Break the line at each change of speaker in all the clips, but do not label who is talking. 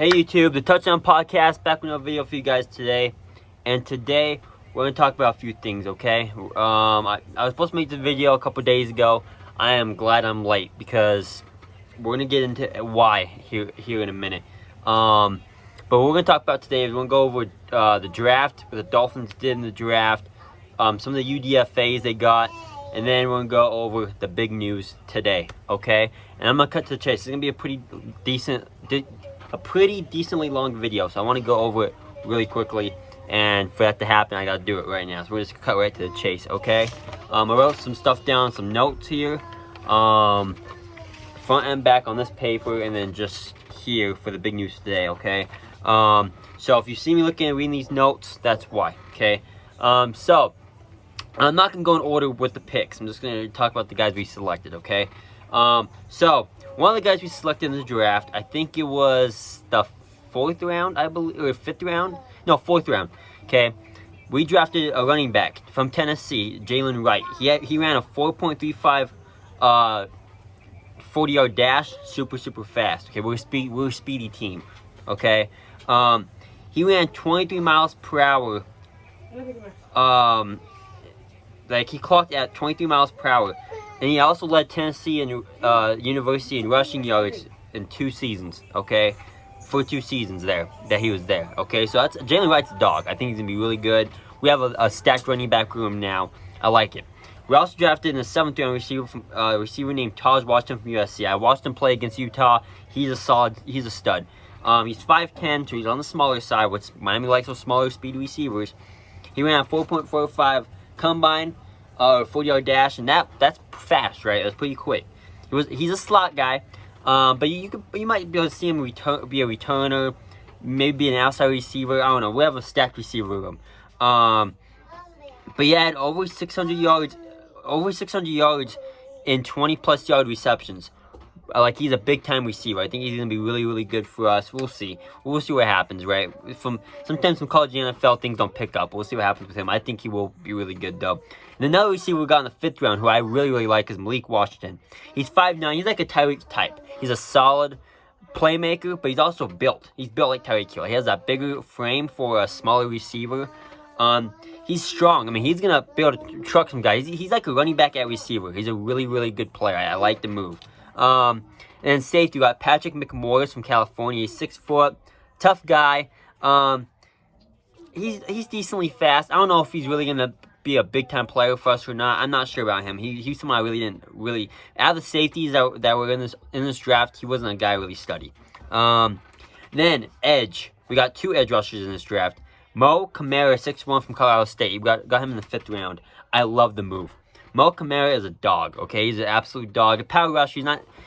Hey YouTube, the Touchdown Podcast, back with another video for you guys today. And today, we're going to talk about a few things, okay? I was supposed to make this video a couple days ago. I am glad I'm late because we're going to get into why here in a minute. But what we're going to talk about today is we're going to go over the draft, what the Dolphins did in the draft, some of the UDFAs they got, and then we're going to go over the big news today, okay? And I'm going to cut to the chase. It's going to be a pretty decently long video, so I want to go over it really quickly, and for that to happen I gotta do it right now, so we're just gonna cut right to the chase, okay? I wrote some stuff down, some notes here, front and back on this paper, and then just here for the big news today, okay? So if you see me looking and reading these notes, that's why, okay? So I'm not gonna go in order with the picks. I'm just gonna talk about the guys we selected, okay? So one of the guys we selected in the draft, I think it was the 4th round, I believe, or 5th round? No, 4th round, okay? We drafted a running back from Tennessee, Jalen Wright. He ran a 4.35 40-yard dash, super fast, okay? We're a speedy team, okay? He ran 23 miles per hour. Like, he clocked at 23 miles per hour. And he also led Tennessee and University in rushing yards in 2 seasons, okay? For 2 seasons there, that he was there, okay? So that's Jalen Wright's a dog. I think he's going to be really good. We have a stacked running back room now. I like it. We also drafted in the 7th round receiver named Taj Washington from USC. I watched him play against Utah. He's a stud. He's 5'10", so he's on the smaller side, which Miami likes those smaller speed receivers. He ran a 4.45 combine. 40-yard dash, and that's fast, right? That's pretty quick. He's a slot guy, but you might be able to see him be a returner, maybe an outside receiver. I don't know. We have a stacked receiver room. But he had over 600 yards in 20+ yard receptions. Like, he's a big time receiver. I think he's gonna be really good for us. We'll see. We'll see what happens, right? Sometimes from college and NFL things don't pick up. We'll see what happens with him. I think he will be really good though. And another receiver we got in the 5th round, who I really like, is Malik Washington. He's 5'9". He's like a Tyreek type. He's a solid playmaker, but he's also built. He's built like Tyreek Hill. He has that bigger frame for a smaller receiver. He's strong. I mean, he's gonna be able to truck some guys. He's like a running back at receiver. He's a really good player. I like the move. And then safety, we got Patrick McMorris from California. He's 6 foot, tough guy. He's decently fast. I don't know if he's really gonna be a big time player for us or not. I'm not sure about him. He's someone I didn't out of the safeties that were in this draft, he wasn't a guy I really studied. Then edge, we got 2 edge rushers in this draft. Mo Kamara, 6'1" from Colorado State. We got him in the 5th round. I love the move. Mo Kamara is a dog, okay? He's an absolute dog. A power rusher.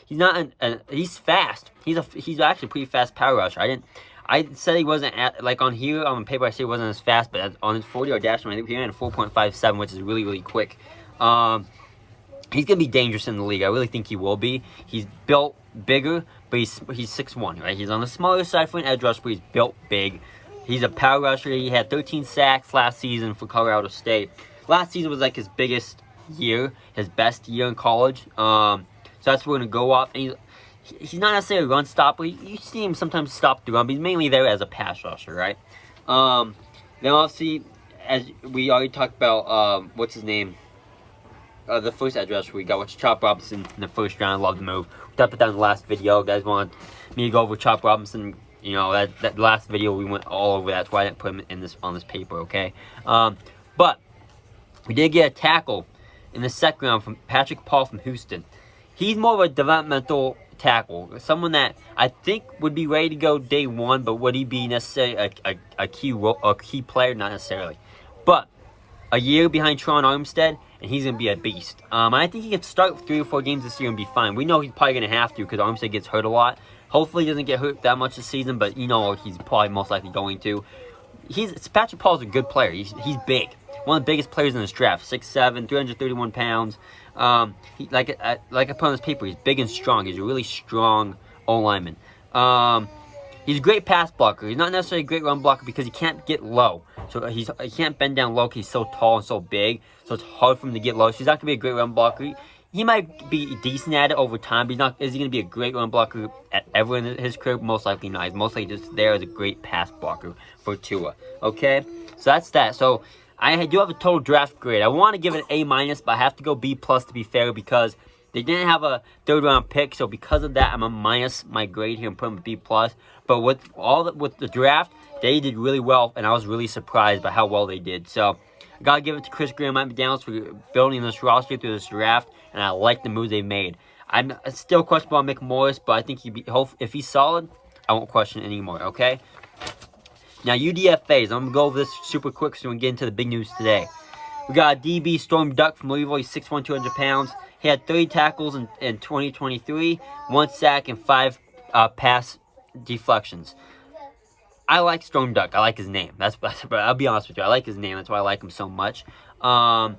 He's fast. He's actually a pretty fast power rusher. I said he wasn't on here on paper. I said he wasn't as fast, but on his 40-yard dash, I think he ran a 4.57, which is really quick. He's gonna be dangerous in the league. I really think he will be. He's built bigger, but he's 6'1", right? He's on the smaller side for an edge rusher, but he's built big. He's a power rusher. He had 13 sacks last season for Colorado State. Last season was like his biggest year, his best year in college. So that's what we're gonna go off. And he's not necessarily a run stopper. You see him sometimes stop the run, but he's mainly there as a pass rusher, right? Then obviously, as we already talked about, what's his name? The first edge rusher we got, which is Chop Robinson in the 1st round. I love the move. We talked about that in the last video. You guys want me to go over Chop Robinson? You know, that last video we went all over that. That's why I didn't put him on this paper, okay? But we did get a tackle in the 2nd round from Patrick Paul from Houston. He's more of a developmental tackle, someone that I think would be ready to go day 1, but would he be necessarily a key player? Not necessarily. But a year behind Tron Armstead, and he's going to be a beast. I think he can start 3 or 4 games this year and be fine. We know he's probably going to have to because Armstead gets hurt a lot. Hopefully he doesn't get hurt that much this season, but you know he's probably most likely going to. Patrick Paul's a good player. He's big. One of the biggest players in this draft. 6'7", 331 pounds. Like I put on this paper, he's big and strong. He's a really strong O-lineman. He's a great pass blocker. He's not necessarily a great run blocker because he can't get low. So he can't bend down low because he's so tall and so big. So it's hard for him to get low. So he's not going to be a great run blocker. he might be decent at it over time, but he's not. Is he going to be a great run blocker ever in his career? Most likely not. He's most likely just there as a great pass blocker for Tua. Okay, so that's that. So I do have a total draft grade. I want to give it an A-, but I have to go B+ to be fair because they didn't have a third-round pick. So because of that, I'm a minus my grade here and put him B+. But with the draft, they did really well, and I was really surprised by how well they did. So I gotta give it to Chris Graham and McDaniels for building this roster through this draft, and I like the moves they've made. I'm still questionable on Mick Morris, but I think if he's solid, I won't question it anymore. Okay. Now UDFAs. I'm gonna go over this super quick so we can get into the big news today. We got DB Storm Duck from Louisville. He's 6'1", 200 pounds. He had 30 tackles in 2023, 1 sack, and 5 pass deflections. I like Storm Duck. I like his name. I'll be honest with you. I like his name. That's why I like him so much. I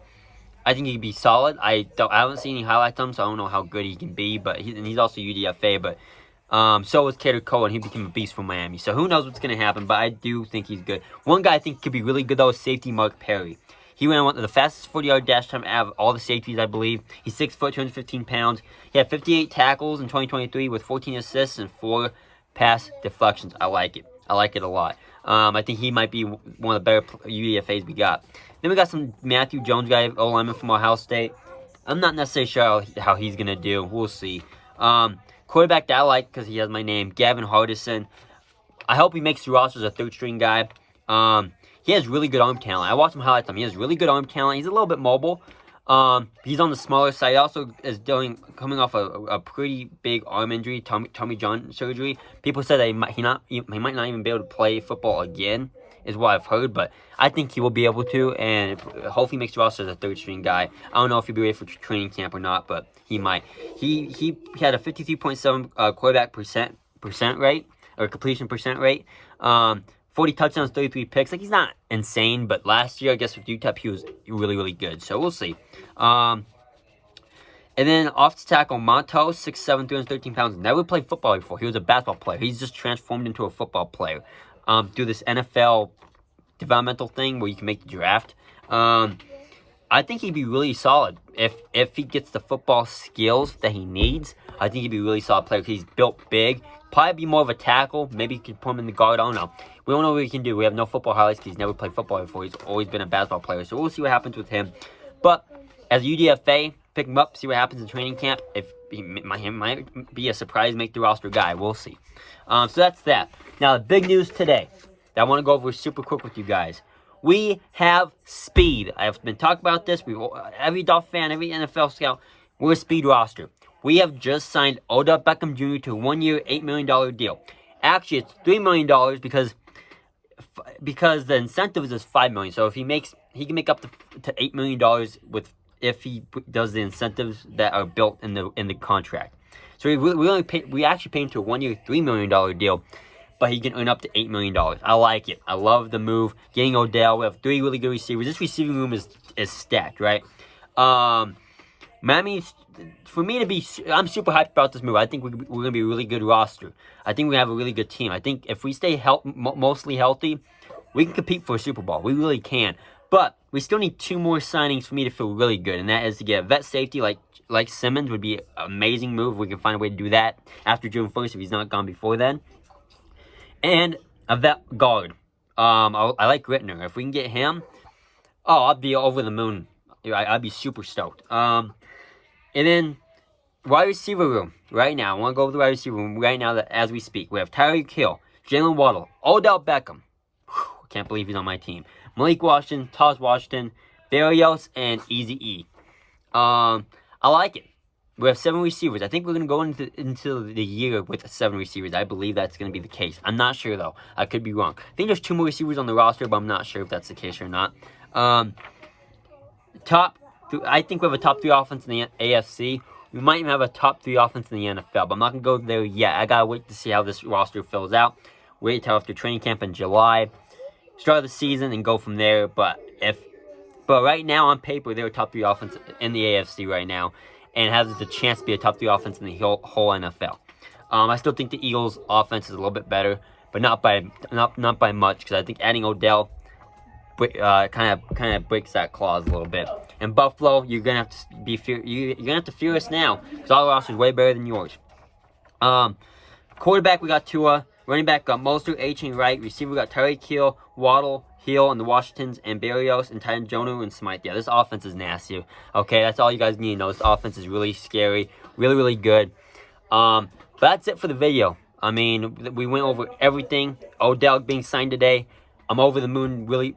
think he can be solid. I haven't seen any highlights on him, so I don't know how good he can be. But he's also UDFA. But so was Cater Cole, and he became a beast from Miami. So who knows what's going to happen? But I do think he's good. One guy I think could be really good though is safety Mark Perry. He ran one of the fastest 40-yard dash time out of all the safeties, I believe. He's 6 foot, 215 pounds. He had 58 tackles in 2023 with 14 assists and 4 pass deflections. I like it. I like it a lot. I think he might be one of the better UDFAs we got. Then we got some Matthew Jones guy, O-lineman from Ohio State. I'm not necessarily sure how he's going to do. We'll see. Quarterback that I like because he has my name, Gavin Hardison. I hope he makes the roster as a third-string guy. He has really good arm talent. I watched him highlights him. He has really good arm talent. He's a little bit mobile. He's on the smaller side. He also is coming off a pretty big arm injury, Tommy John surgery. People said that he might not even be able to play football again, is what I've heard. But I think he will be able to, and hopefully makes the roster as a third-string guy. I don't know if he'll be ready for training camp or not, but he might. He had a 53.7 quarterback percent rate, or completion percent rate. 40 touchdowns, 33 picks. Like, he's not insane, but last year, I guess, with UTEP, he was really, really good. So, we'll see. And then, off the tackle, Montos, 6'7", 313 pounds. Never played football before. He was a basketball player. He's just transformed into a football player through this NFL developmental thing where you can make the draft. I think he'd be really solid. If he gets the football skills that he needs, I think he'd be a really solid player because he's built big. Probably be more of a tackle. Maybe you could put him in the guard. I don't know. We don't know what he can do. We have no football highlights because he's never played football before. He's always been a basketball player. So we'll see what happens with him. But as a UDFA, pick him up, see what happens in training camp. If he might be a surprise, make the roster guy. We'll see. So that's that. Now, the big news today that I want to go over super quick with you guys. We have speed. I've been talking about this. Every Dolphin fan, every NFL scout, we're a speed roster. We have just signed Odell Beckham Jr. to a 1-year, $8 million deal. Actually, it's $3 million because the incentive is $5 million. So if he can make up to $8 million if he does the incentives that are built in the contract. So we actually pay him to a 1-year, $3 million deal, but he can earn up to $8 million. I like it. I love the move. Getting Odell. We have 3 really good receivers. This receiving room is stacked, right? Miami, for me to be, I'm super hyped about this move. I think we're going to be a really good roster. I think we have a really good team. I think if we stay mostly healthy, we can compete for a Super Bowl. We really can. But we still need 2 more signings for me to feel really good, and that is to get a vet safety like Simmons would be an amazing move. We can find a way to do that after June 1st if he's not gone before then. And a vet guard. I like Rittner. If we can get him, I'll be over the moon. I'd be super stoked. And then, wide receiver room, right now. I want to go over the wide receiver room right now as we speak. We have Tyreek Hill, Jalen Waddle, Odell Beckham. I can't believe he's on my team. Malik Washington, Taz Washington, Barrios, and Eazy-E. I like it. We have 7 receivers. I think we're going to go into the year with 7 receivers. I believe that's going to be the case. I'm not sure, though. I could be wrong. I think there's 2 more receivers on the roster, but I'm not sure if that's the case or not. I think we have a top 3 offense in the AFC. We might even have a top 3 offense in the NFL, but I'm not going to go there yet. I got to wait to see how this roster fills out. Wait till after training camp in July. Start the season and go from there. But right now, on paper, they're a top 3 offense in the AFC right now and has the chance to be a top 3 offense in the whole NFL. I still think the Eagles' offense is a little bit better, but not by much because I think adding Odell kind of breaks that clause a little bit. And Buffalo, you're gonna have to you're gonna have to fear us now, because our roster is way better than yours. Quarterback, we got Tua. Running back, got Mostert, H.N. Wright. Receiver, we got Tyreek Hill, Waddle, Hill, and the Washingtons, and Berrios, and tight end Jonah and Smythe. Yeah, this offense is nasty. Okay, that's all you guys need to know. This offense is really scary, really, really good. But that's it for the video. I mean, we went over everything. Odell being signed today. I'm over the moon, really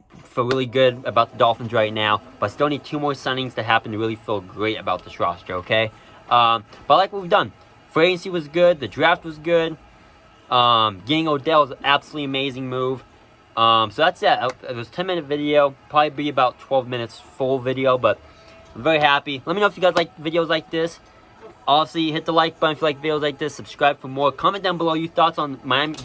good about the Dolphins right now. But I still need 2 more signings to happen to really feel great about this roster, okay? But I like what we've done. Free agency was good. The draft was good. Getting Odell was an absolutely amazing move. So that's it. It was a 10-minute video. Probably be about 12 minutes full video, but I'm very happy. Let me know if you guys like videos like this. Obviously, hit the like button if you like videos like this. Subscribe for more. Comment down below your thoughts on Miami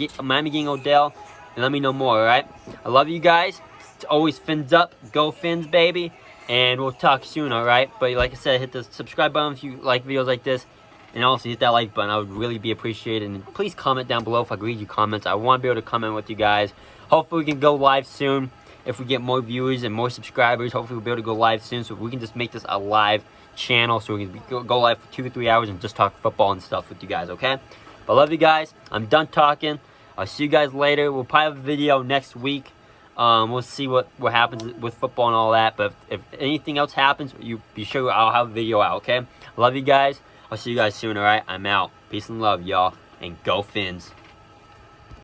getting Odell, and let me know more, alright? I love you guys. It's always Fins up. Go Fins, baby. And we'll talk soon, alright? But like I said, hit the subscribe button if you like videos like this. And also hit that like button. I would really be appreciated. And please comment down below if I can read your comments. I want to be able to comment with you guys. Hopefully we can go live soon. If we get more viewers and more subscribers, hopefully we'll be able to go live soon. So we can just make this a live channel. So we can go live for 2 or 3 hours and just talk football and stuff with you guys, okay? But I love you guys. I'm done talking. I'll see you guys later. We'll probably have a video next week. We'll see what happens with football and all that. But if anything else happens, you be sure I'll have a video out, okay? I love you guys. I'll see you guys soon, alright? I'm out. Peace and love, y'all. And go Fins.